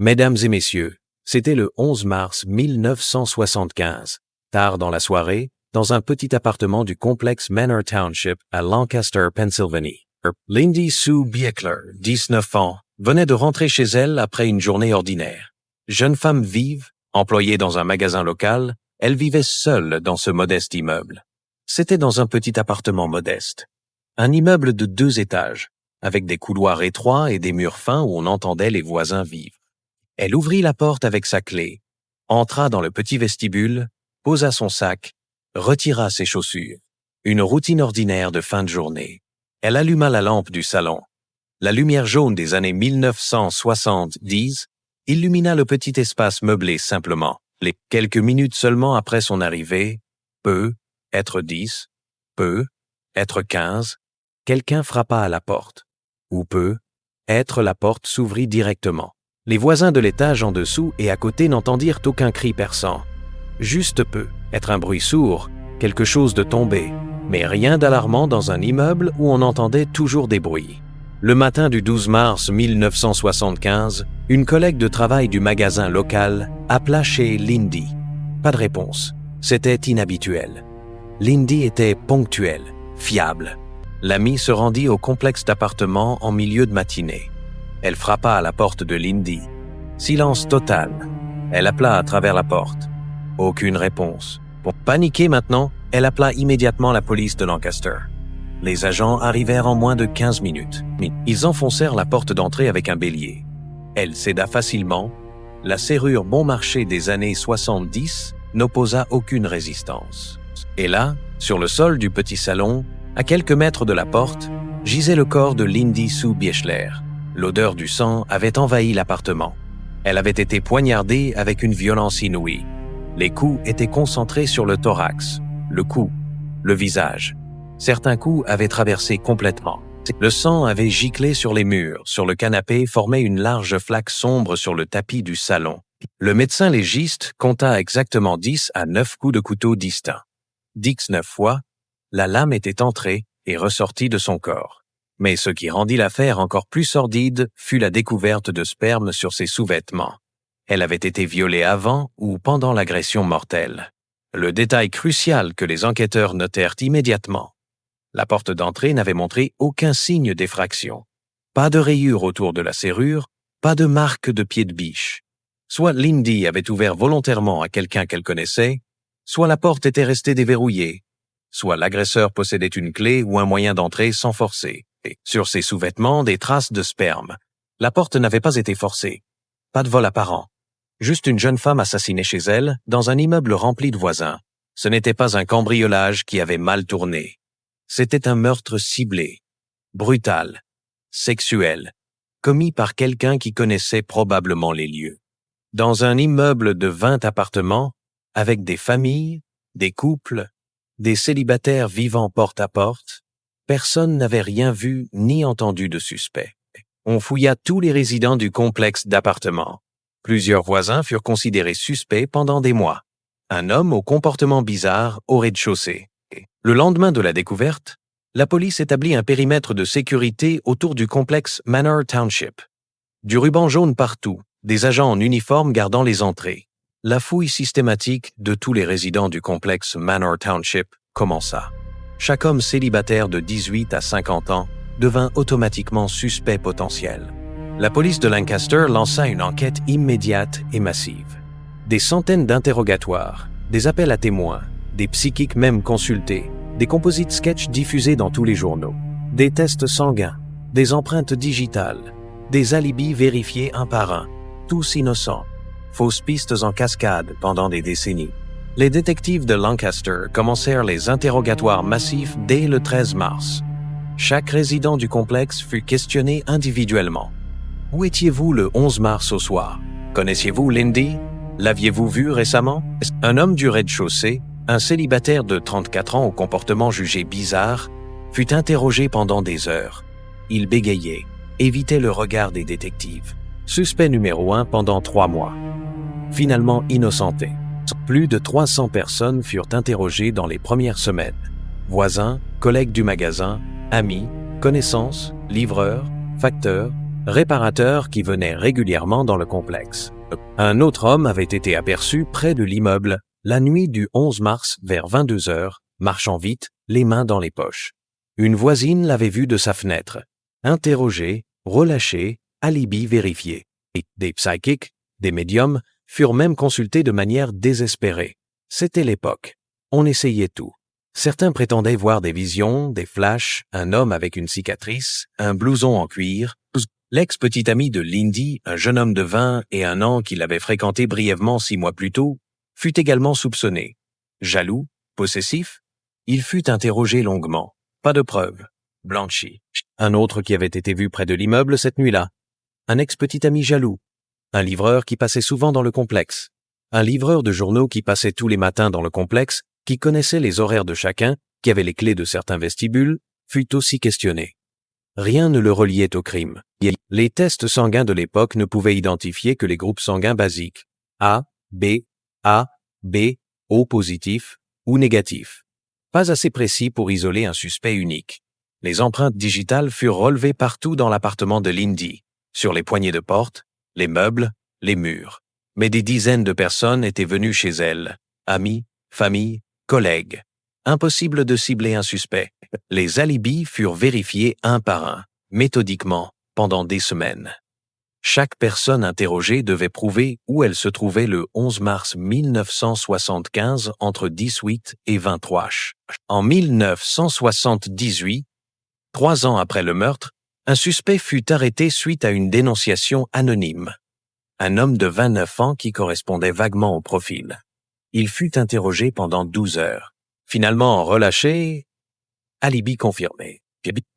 Mesdames et messieurs, c'était le 11 mars 1975. Tard dans la soirée, dans un petit appartement du complexe Manor Township à Lancaster, Pennsylvanie. Lindy Sue Biekler, 19 ans, venait de rentrer chez elle après une journée ordinaire. Jeune femme vive, employée dans un magasin local, elle vivait seule dans ce modeste immeuble. C'était dans un petit appartement modeste. Un immeuble de 2 étages, avec des couloirs étroits et des murs fins où on entendait les voisins vivre. Elle ouvrit la porte avec sa clé, entra dans le petit vestibule, posa son sac, retira ses chaussures. Une routine ordinaire de fin de journée. Elle alluma la lampe du salon. La lumière jaune des années 1970 illumina le petit espace meublé simplement. Les quelques minutes seulement après son arrivée, peut être 10, peut être 15, quelqu'un frappa à la porte. Ou peut être la porte s'ouvrit directement. Les voisins de l'étage en dessous et à côté n'entendirent aucun cri perçant. Juste peut être un bruit sourd, quelque chose de tombé, mais rien d'alarmant dans un immeuble où on entendait toujours des bruits. Le matin du 12 mars 1975, une collègue de travail du magasin local appela chez Lindy. Pas de réponse. C'était inhabituel. Lindy était ponctuelle, fiable. L'amie se rendit au complexe d'appartements en milieu de matinée. Elle frappa à la porte de Lindy. Silence total. Elle appela à travers la porte. Aucune réponse. Paniquée maintenant, elle appela immédiatement la police de Lancaster. Les agents arrivèrent en moins de 15 minutes. Ils enfoncèrent la porte d'entrée avec un bélier. Elle céda facilement. La serrure bon marché des années 70 n'opposa aucune résistance. Et là, sur le sol du petit salon, à quelques mètres de la porte, gisait le corps de Lindy Sue Biekler. L'odeur du sang avait envahi l'appartement. Elle avait été poignardée avec une violence inouïe. Les coups étaient concentrés sur le thorax, le cou, le visage. Certains coups avaient traversé complètement. Le sang avait giclé sur les murs, sur le canapé, formait une large flaque sombre sur le tapis du salon. Le médecin légiste compta exactement 10 à 9 coups de couteau distincts. 9 fois, la lame était entrée et ressortie de son corps. Mais ce qui rendit l'affaire encore plus sordide fut la découverte de sperme sur ses sous-vêtements. Elle avait été violée avant ou pendant l'agression mortelle. Le détail crucial que les enquêteurs notèrent immédiatement. La porte d'entrée n'avait montré aucun signe d'effraction. Pas de rayures autour de la serrure, pas de marque de pied de biche. Soit Lindy avait ouvert volontairement à quelqu'un qu'elle connaissait, soit la porte était restée déverrouillée, soit l'agresseur possédait une clé ou un moyen d'entrer sans forcer. Et sur ses sous-vêtements, des traces de sperme. La porte n'avait pas été forcée. Pas de vol apparent. Juste une jeune femme assassinée chez elle, dans un immeuble rempli de voisins. Ce n'était pas un cambriolage qui avait mal tourné. C'était un meurtre ciblé, brutal, sexuel, commis par quelqu'un qui connaissait probablement les lieux. Dans un immeuble de 20 appartements, avec des familles, des couples, des célibataires vivant porte à porte, personne n'avait rien vu ni entendu de suspect. On fouilla tous les résidents du complexe d'appartements. Plusieurs voisins furent considérés suspects pendant des mois. Un homme au comportement bizarre au rez-de-chaussée. Le lendemain de la découverte, la police établit un périmètre de sécurité autour du complexe Manor Township. Du ruban jaune partout, des agents en uniforme gardant les entrées. La fouille systématique de tous les résidents du complexe Manor Township commença. Chaque homme célibataire de 18 à 50 ans devint automatiquement suspect potentiel. La police de Lancaster lança une enquête immédiate et massive. Des centaines d'interrogatoires, des appels à témoins, des psychiques même consultés, des composites sketch diffusés dans tous les journaux, des tests sanguins, des empreintes digitales, des alibis vérifiés un par un, tous innocents, fausses pistes en cascade pendant des décennies. Les détectives de Lancaster commencèrent les interrogatoires massifs dès le 13 mars. Chaque résident du complexe fut questionné individuellement. Où étiez-vous le 11 mars au soir? Connaissiez-vous Lindy? L'aviez-vous vu récemment? Un homme du rez-de-chaussée, un célibataire de 34 ans au comportement jugé bizarre, fut interrogé pendant des heures. Il bégayait, évitait le regard des détectives. Suspect numéro 1 pendant 3 mois. Finalement innocenté. Plus de 300 personnes furent interrogées dans les premières semaines. Voisins, collègues du magasin, amis, connaissances, livreurs, facteurs, réparateur qui venait régulièrement dans le complexe. Un autre homme avait été aperçu près de l'immeuble la nuit du 11 mars vers 22 heures, marchant vite, les mains dans les poches. Une voisine l'avait vu de sa fenêtre. Interrogé, relâché, alibi vérifié. Et des psychics, des médiums, furent même consultés de manière désespérée. C'était l'époque. On essayait tout. Certains prétendaient voir des visions, des flashs, un homme avec une cicatrice, un blouson en cuir. L'ex-petit ami de Lindy, un jeune homme de 21 ans qui l'avait fréquenté brièvement 6 mois plus tôt, fut également soupçonné. Jaloux, possessif, il fut interrogé longuement. Pas de preuves. Blanchi. Un autre qui avait été vu près de l'immeuble cette nuit-là. Un ex-petit ami jaloux. Un livreur qui passait souvent dans le complexe. Un livreur de journaux qui passait tous les matins dans le complexe, qui connaissait les horaires de chacun, qui avait les clés de certains vestibules, fut aussi questionné. Rien ne le reliait au crime. Les tests sanguins de l'époque ne pouvaient identifier que les groupes sanguins basiques. A, B, O positif ou négatif. Pas assez précis pour isoler un suspect unique. Les empreintes digitales furent relevées partout dans l'appartement de Lindy, sur les poignées de porte, les meubles, les murs. Mais des dizaines de personnes étaient venues chez elle, amis, famille, collègues. Impossible de cibler un suspect. Les alibis furent vérifiés un par un, méthodiquement, pendant des semaines. Chaque personne interrogée devait prouver où elle se trouvait le 11 mars 1975 entre 18 et 23. En 1978, 3 ans après le meurtre, un suspect fut arrêté suite à une dénonciation anonyme. Un homme de 29 ans qui correspondait vaguement au profil. Il fut interrogé pendant 12 heures. Finalement relâché, alibi confirmé.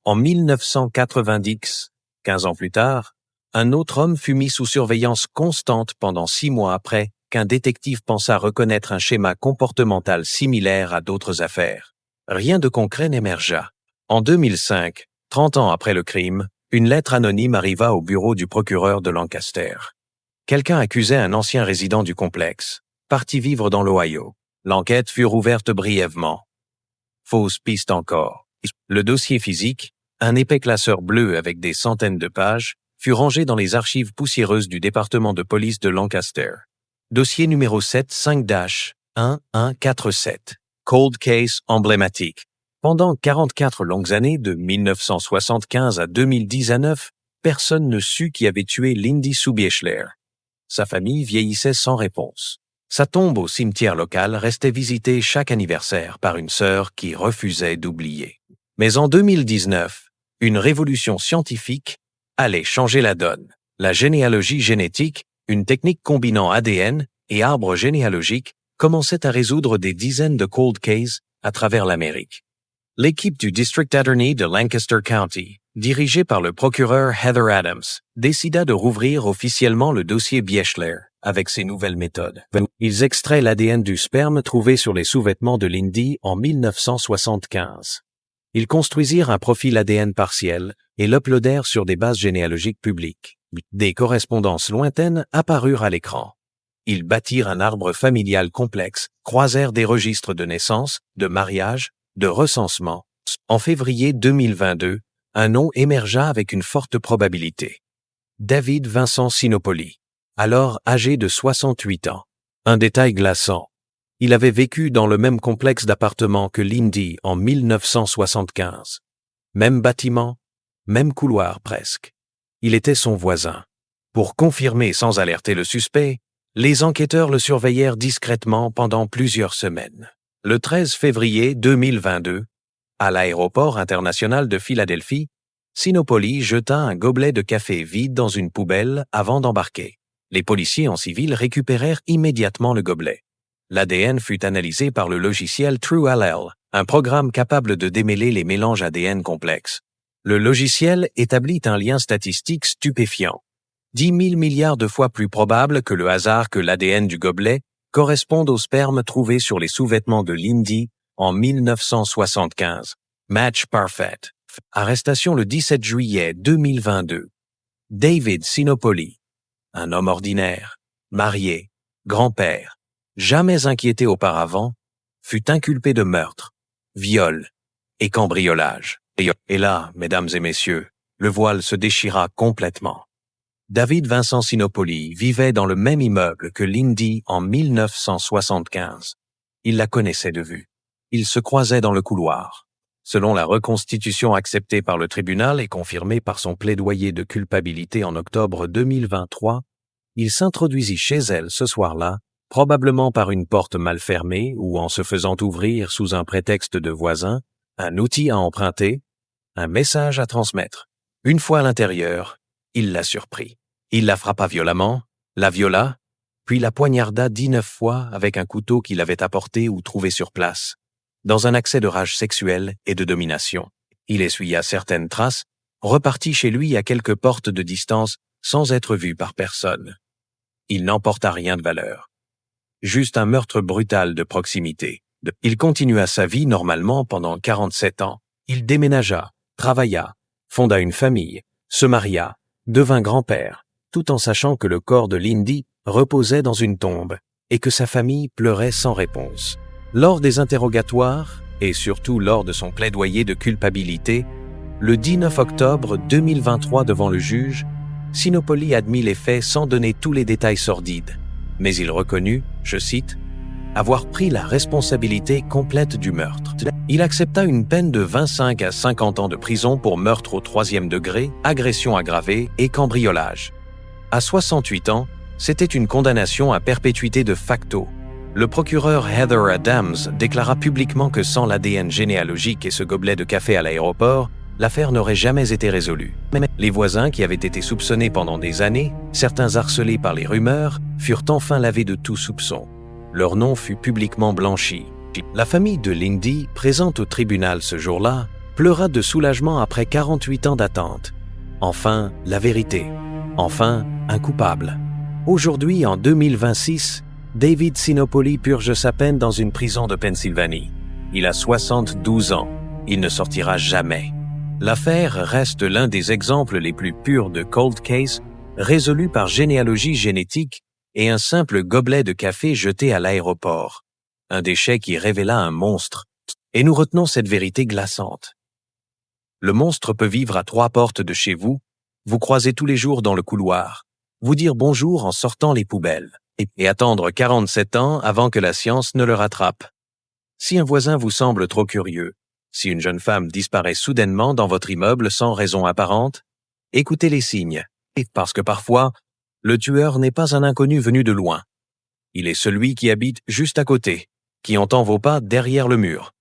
En 1990, 15 ans plus tard, un autre homme fut mis sous surveillance constante pendant 6 mois après qu'un détective pensa reconnaître un schéma comportemental similaire à d'autres affaires. Rien de concret n'émergea. En 2005, 30 ans après le crime, une lettre anonyme arriva au bureau du procureur de Lancaster. Quelqu'un accusait un ancien résident du complexe, parti vivre dans l'Ohio. L'enquête fut rouverte brièvement. Fausse piste encore. Le dossier physique, un épais classeur bleu avec des centaines de pages, fut rangé dans les archives poussiéreuses du département de police de Lancaster. Dossier numéro 7-5-1147. Cold case emblématique. Pendant 44 longues années, de 1975 à 2019, personne ne sut qui avait tué Lindy Subieschler. Sa famille vieillissait sans réponse. Sa tombe au cimetière local restait visitée chaque anniversaire par une sœur qui refusait d'oublier. Mais en 2019, une révolution scientifique allait changer la donne. La généalogie génétique, une technique combinant ADN et arbre généalogique, commençait à résoudre des dizaines de cold cases à travers l'Amérique. L'équipe du District Attorney de Lancaster County, dirigée par le procureur Heather Adams, décida de rouvrir officiellement le dossier Bieschler avec ses nouvelles méthodes. Ils extraient l'ADN du sperme trouvé sur les sous-vêtements de Lindy en 1975. Ils construisirent un profil ADN partiel et l'uploadèrent sur des bases généalogiques publiques. Des correspondances lointaines apparurent à l'écran. Ils bâtirent un arbre familial complexe, croisèrent des registres de naissance, de mariage, de recensement. En février 2022, un nom émergea avec une forte probabilité. David Vincent Sinopoli, alors âgé de 68 ans. Un détail glaçant. Il avait vécu dans le même complexe d'appartements que Lindy en 1975. Même bâtiment, même couloir presque. Il était son voisin. Pour confirmer sans alerter le suspect, les enquêteurs le surveillèrent discrètement pendant plusieurs semaines. Le 13 février 2022, à l'aéroport international de Philadelphie, Sinopoli jeta un gobelet de café vide dans une poubelle avant d'embarquer. Les policiers en civil récupérèrent immédiatement le gobelet. L'ADN fut analysé par le logiciel TrueAllele, un programme capable de démêler les mélanges ADN complexes. Le logiciel établit un lien statistique stupéfiant. 10 000 milliards de fois plus probable que le hasard que l'ADN du gobelet corresponde au sperme trouvé sur les sous-vêtements de Lindy en 1975. Match parfait. Arrestation le 17 juillet 2022. David Sinopoli, un homme ordinaire, marié, grand-père, jamais inquiété auparavant, fut inculpé de meurtre, viol et cambriolage. Et là, mesdames et messieurs, le voile se déchira complètement. David Vincent Sinopoli vivait dans le même immeuble que Lindy en 1975. Il la connaissait de vue. Ils se croisaient dans le couloir. Selon la reconstitution acceptée par le tribunal et confirmée par son plaidoyer de culpabilité en octobre 2023, il s'introduisit chez elle ce soir-là, probablement par une porte mal fermée ou en se faisant ouvrir sous un prétexte de voisin, un outil à emprunter, un message à transmettre. Une fois à l'intérieur, il la surprit. Il la frappa violemment, la viola, puis la poignarda 19 fois avec un couteau qu'il avait apporté ou trouvé sur place. Dans un accès de rage sexuelle et de domination, il essuya certaines traces, repartit chez lui à quelques portes de distance sans être vu par personne. Il n'emporta rien de valeur. Juste un meurtre brutal de proximité. Il continua sa vie normalement pendant 47 ans. Il déménagea, travailla, fonda une famille, se maria, devint grand-père, tout en sachant que le corps de Lindy reposait dans une tombe et que sa famille pleurait sans réponse. Lors des interrogatoires, et surtout lors de son plaidoyer de culpabilité, le 19 octobre 2023 devant le juge, Sinopoli admit les faits sans donner tous les détails sordides, mais il reconnut, je cite, « avoir pris la responsabilité complète du meurtre ». Il accepta une peine de 25 à 50 ans de prison pour meurtre au 3e degré, agression aggravée et cambriolage. À 68 ans, c'était une condamnation à perpétuité de facto. Le procureur Heather Adams déclara publiquement que sans l'ADN généalogique et ce gobelet de café à l'aéroport, l'affaire n'aurait jamais été résolue. Les voisins qui avaient été soupçonnés pendant des années, certains harcelés par les rumeurs, furent enfin lavés de tout soupçon. Leur nom fut publiquement blanchi. La famille de Lindy, présente au tribunal ce jour-là, pleura de soulagement après 48 ans d'attente. Enfin, la vérité. Enfin, un coupable. Aujourd'hui, en 2026, David Sinopoli purge sa peine dans une prison de Pennsylvanie. Il a 72 ans. Il ne sortira jamais. L'affaire reste l'un des exemples les plus purs de cold case résolu par généalogie génétique et un simple gobelet de café jeté à l'aéroport. Un déchet qui révéla un monstre. Et nous retenons cette vérité glaçante. Le monstre peut vivre à 3 portes de chez vous, vous croiser tous les jours dans le couloir, vous dire bonjour en sortant les poubelles, et attendre 47 ans avant que la science ne le rattrape. Si un voisin vous semble trop curieux, si une jeune femme disparaît soudainement dans votre immeuble sans raison apparente, écoutez les signes, parce que parfois, le tueur n'est pas un inconnu venu de loin. Il est celui qui habite juste à côté, qui entend vos pas derrière le mur,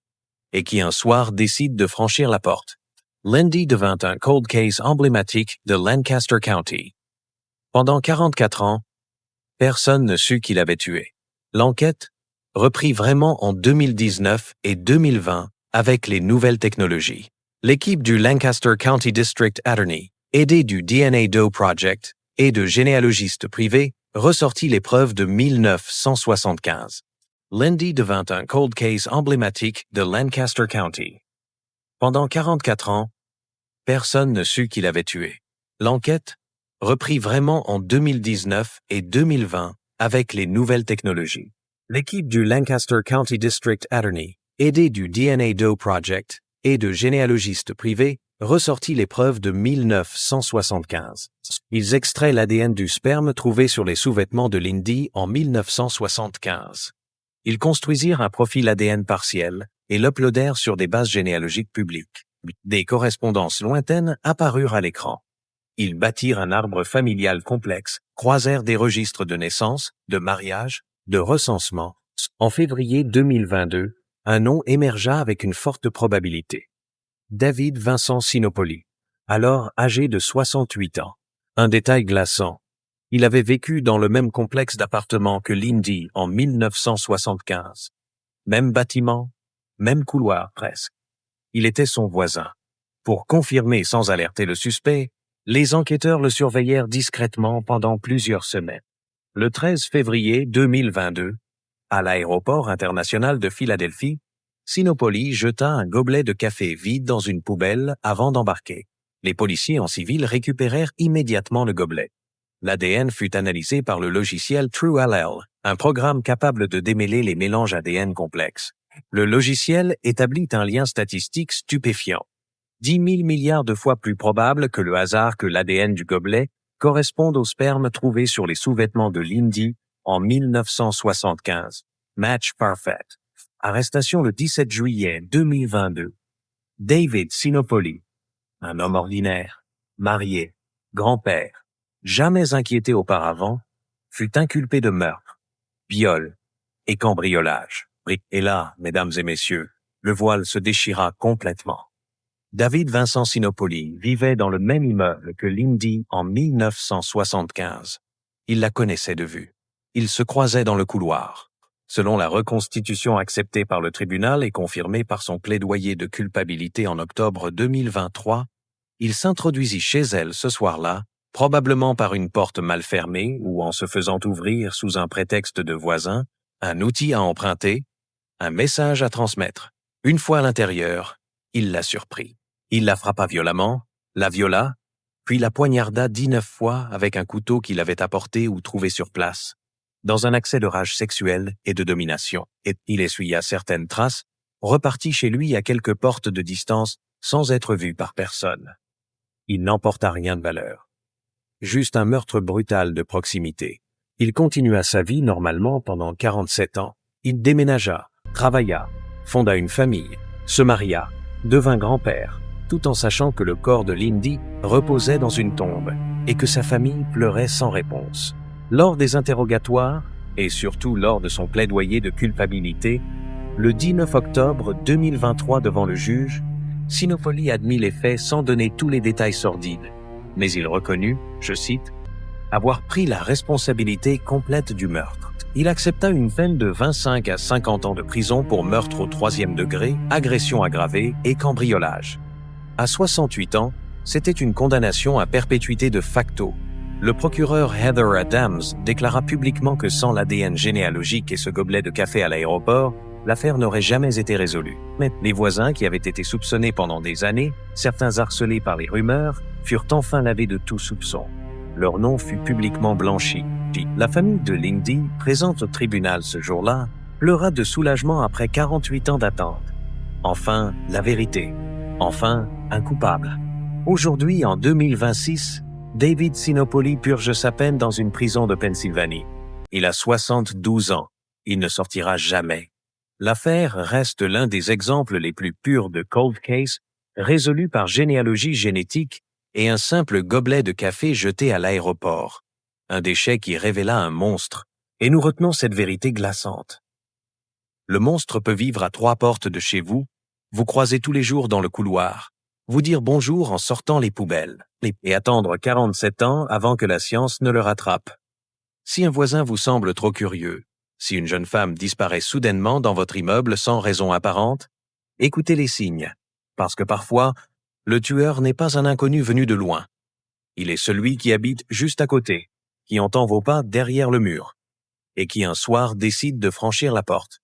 et qui un soir décide de franchir la porte. Lindy devint un cold case emblématique de Lancaster County. Pendant 44 ans, personne ne sut qui l'avait tué. L'enquête reprit vraiment en 2019 et 2020 avec les nouvelles technologies. L'équipe du Lancaster County District Attorney, aidée du DNA Doe Project et de généalogistes privés, ressortit les preuves de 1975. Lindy devint un cold case emblématique de Lancaster County. Pendant 44 ans, personne ne sut qui l'avait tué. L'enquête reprit vraiment en 2019 et 2020 avec les nouvelles technologies. L'équipe du Lancaster County District Attorney, aidée du DNA Doe Project et de généalogistes privés, ressortit les preuves de 1975. Ils extraient l'ADN du sperme trouvé sur les sous-vêtements de Lindy en 1975. Ils construisirent un profil ADN partiel et l'uploadèrent sur des bases généalogiques publiques. Des correspondances lointaines apparurent à l'écran. Ils bâtirent un arbre familial complexe, croisèrent des registres de naissance, de mariage, de recensement. En février 2022, un nom émergea avec une forte probabilité. David Vincent Sinopoli, alors âgé de 68 ans. Un détail glaçant. Il avait vécu dans le même complexe d'appartements que Lindy en 1975. Même bâtiment, même couloir presque. Il était son voisin. Pour confirmer sans alerter le suspect, les enquêteurs le surveillèrent discrètement pendant plusieurs semaines. Le 13 février 2022, à l'aéroport international de Philadelphie, Sinopoli jeta un gobelet de café vide dans une poubelle avant d'embarquer. Les policiers en civil récupérèrent immédiatement le gobelet. L'ADN fut analysé par le logiciel TrueAllele, un programme capable de démêler les mélanges ADN complexes. Le logiciel établit un lien statistique stupéfiant. 10 000 milliards de fois plus probable que le hasard que l'ADN du gobelet corresponde au sperme trouvé sur les sous-vêtements de Lindy en 1975. Match parfait. Arrestation le 17 juillet 2022. David Sinopoli, un homme ordinaire, marié, grand-père, jamais inquiété auparavant, fut inculpé de meurtre, viol et cambriolage. Et là, mesdames et messieurs, le voile se déchira complètement. David Vincent Sinopoli vivait dans le même immeuble que Lindy en 1975. Il la connaissait de vue. Ils se croisaient dans le couloir. Selon la reconstitution acceptée par le tribunal et confirmée par son plaidoyer de culpabilité en octobre 2023, il s'introduisit chez elle ce soir-là, probablement par une porte mal fermée ou en se faisant ouvrir sous un prétexte de voisin, un outil à emprunter, un message à transmettre. Une fois à l'intérieur, il la surprit. Il la frappa violemment, la viola, puis la poignarda 19 fois avec un couteau qu'il avait apporté ou trouvé sur place, dans un accès de rage sexuelle et de domination. Et il essuya certaines traces, repartit chez lui à quelques portes de distance sans être vu par personne. Il n'emporta rien de valeur. Juste un meurtre brutal de proximité. Il continua sa vie normalement pendant 47 ans. Il déménagea, travailla, fonda une famille, se maria, devint grand-père, tout en sachant que le corps de Lindy reposait dans une tombe et que sa famille pleurait sans réponse. Lors des interrogatoires, et surtout lors de son plaidoyer de culpabilité, le 19 octobre 2023 devant le juge, Sinopoli admit les faits sans donner tous les détails sordides, mais il reconnut, je cite, avoir pris la responsabilité complète du meurtre. Il accepta une peine de 25 à 50 ans de prison pour meurtre au 3e degré, agression aggravée et cambriolage. À 68 ans, c'était une condamnation à perpétuité de facto. Le procureur Heather Adams déclara publiquement que sans l'ADN généalogique et ce gobelet de café à l'aéroport, l'affaire n'aurait jamais été résolue. Mais les voisins qui avaient été soupçonnés pendant des années, certains harcelés par les rumeurs, furent enfin lavés de tout soupçon. Leur nom fut publiquement blanchi. La famille de Lindy, présente au tribunal ce jour-là, pleura de soulagement après 48 ans d'attente. Enfin, la vérité. Enfin, un coupable. Aujourd'hui, en 2026, David Sinopoli purge sa peine dans une prison de Pennsylvanie. Il a 72 ans. Il ne sortira jamais. L'affaire reste l'un des exemples les plus purs de cold case résolu par généalogie génétique et un simple gobelet de café jeté à l'aéroport. Un déchet qui révéla un monstre, et nous retenons cette vérité glaçante. Le monstre peut vivre à 3 portes de chez vous, vous croiser tous les jours dans le couloir, vous dire bonjour en sortant les poubelles, et attendre 47 ans avant que la science ne le rattrape. Si un voisin vous semble trop curieux, si une jeune femme disparaît soudainement dans votre immeuble sans raison apparente, écoutez les signes, parce que parfois, le tueur n'est pas un inconnu venu de loin. Il est celui qui habite juste à côté, qui entend vos pas derrière le mur, et qui un soir décide de franchir la porte.